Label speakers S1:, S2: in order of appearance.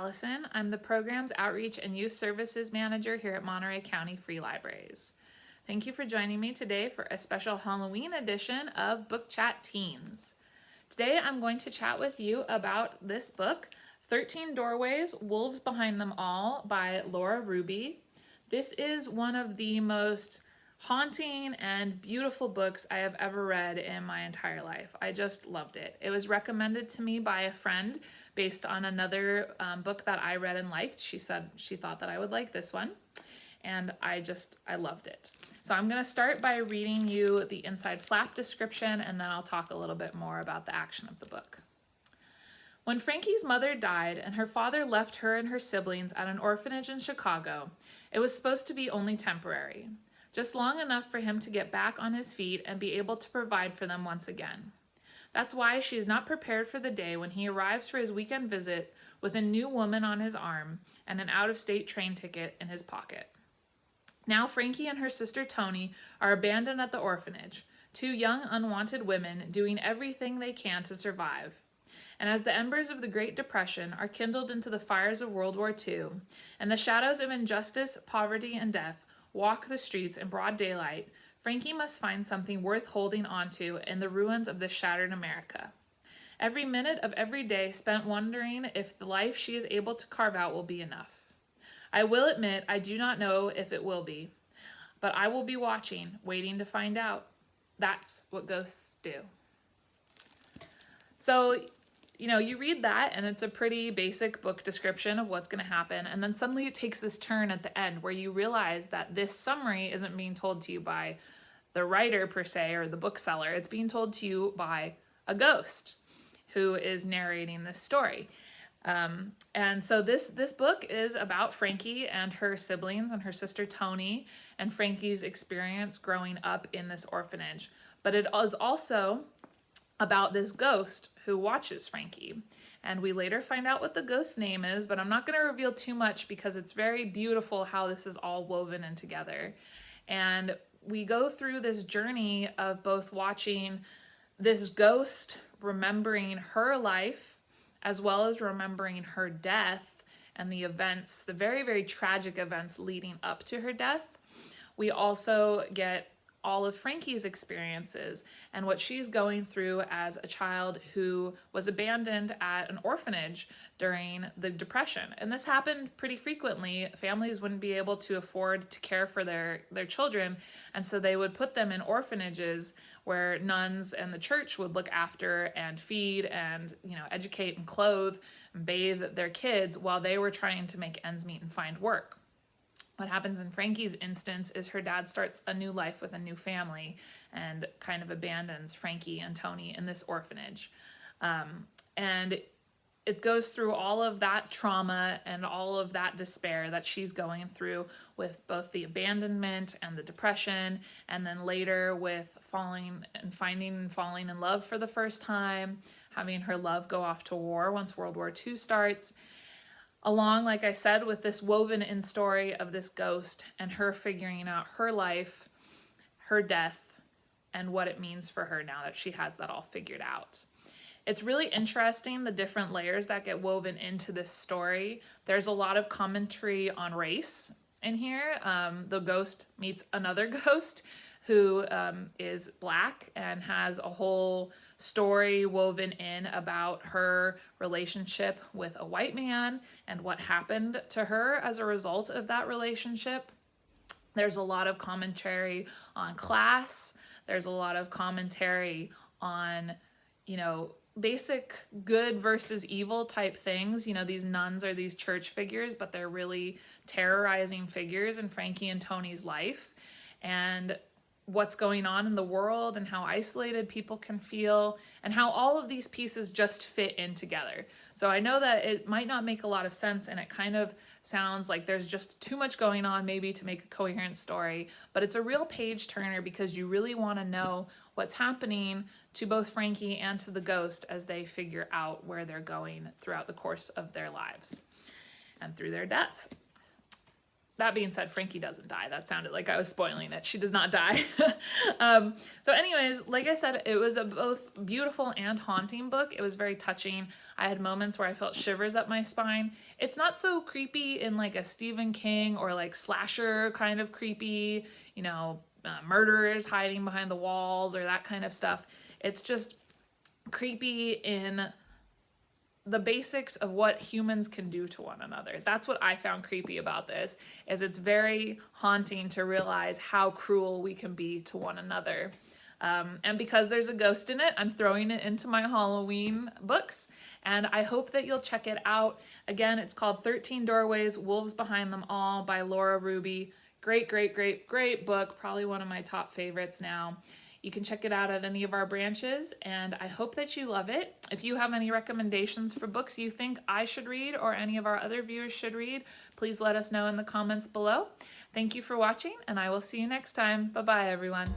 S1: Allison. I'm the Program's Outreach and Youth Services Manager here at Monterey County Free Libraries. Thank you for joining me today for a special Halloween edition of Book Chat Teens. Today I'm going to chat with you about this book, 13 Doorways, Wolves Behind Them All by Laura Ruby. This is one of the most haunting and beautiful books I have ever read in my entire life. I just loved it. It was recommended to me by a friend based on another book that I read and liked. She said she thought that I would like this one, and I loved it. So I'm going to start by reading you the inside flap description, and then I'll talk a little bit more about the action of the book. When Frankie's mother died and her father left her and her siblings at an orphanage in Chicago, it was supposed to be only temporary. Just long enough for him to get back on his feet and be able to provide for them once again. That's why she is not prepared for the day when he arrives for his weekend visit with a new woman on his arm and an out-of-state train ticket in his pocket. Now Frankie and her sister Toni are abandoned at the orphanage, two young unwanted women doing everything they can to survive. And as the embers of the Great Depression are kindled into the fires of World War II, and the shadows of injustice, poverty, and death walk the streets in broad daylight, Frankie must find something worth holding onto in the ruins of this shattered America. Every minute of every day spent wondering if the life she is able to carve out will be enough. I will admit I do not know if it will be, but I will be watching, waiting to find out. That's what ghosts do. So, you read that and it's a pretty basic book description of what's going to happen. And then suddenly it takes this turn at the end where you realize that this summary isn't being told to you by the writer per se or the bookseller. It's being told to you by a ghost who is narrating this story. And so this book is about Frankie and her siblings and her sister Toni and Frankie's experience growing up in this orphanage. But it is also about this ghost who watches Frankie. And we later find out what the ghost's name is, but I'm not going to reveal too much because it's very beautiful how this is all woven in together. And we go through this journey of both watching this ghost remembering her life as well as remembering her death and the events, the very, very tragic events leading up to her death. We also get all of Frankie's experiences and what she's going through as a child who was abandoned at an orphanage during the Depression. And this happened pretty frequently. Families wouldn't be able to afford to care for their children, and so they would put them in orphanages where nuns and the church would look after and feed and educate and clothe and bathe their kids while they were trying to make ends meet and find work. What happens in Frankie's instance is her dad starts a new life with a new family and kind of abandons Frankie and Toni in this orphanage. And it goes through all of that trauma and all of that despair that she's going through with both the abandonment and the depression, and then later with falling in love for the first time, having her love go off to war once World War II starts. Along, like I said, with this woven in story of this ghost and her figuring out her life, her death, and what it means for her now that she has that all figured out. It's really interesting, the different layers that get woven into this story. There's a lot of commentary on race in here. The ghost meets another ghost who is Black and has a whole story woven in about her relationship with a white man and what happened to her as a result of that relationship. There's a lot of commentary on class. There's a lot of commentary on, basic good versus evil type things. These nuns are these church figures, but they're really terrorizing figures in Frankie and Toni's life. And what's going on in the world and how isolated people can feel and how all of these pieces just fit in together. So I know that it might not make a lot of sense and it kind of sounds like there's just too much going on maybe to make a coherent story, but it's a real page turner because you really want to know what's happening to both Frankie and to the ghost as they figure out where they're going throughout the course of their lives and through their death. that being said, Frankie doesn't die. That sounded like I was spoiling it. She does not die. So anyways, like I said, it was a both beautiful and haunting book. It was very touching. I had moments where I felt shivers up my spine. It's not so creepy in like a Stephen King or like slasher kind of creepy, you know, murderers hiding behind the walls or that kind of stuff. It's just creepy in the basics of what humans can do to one another. That's what I found creepy about this, is it's very haunting to realize how cruel we can be to one another. And because there's a ghost in it, I'm throwing it into my Halloween books, and I hope that you'll check it out. Again, it's called 13 Doorways, Wolves Behind Them All by Laura Ruby. Great, great, great, great book. Probably one of my top favorites now. You can check it out at any of our branches, and I hope that you love it. If you have any recommendations for books you think I should read or any of our other viewers should read, please let us know in the comments below. Thank you for watching, and I will see you next time. Bye-bye, everyone.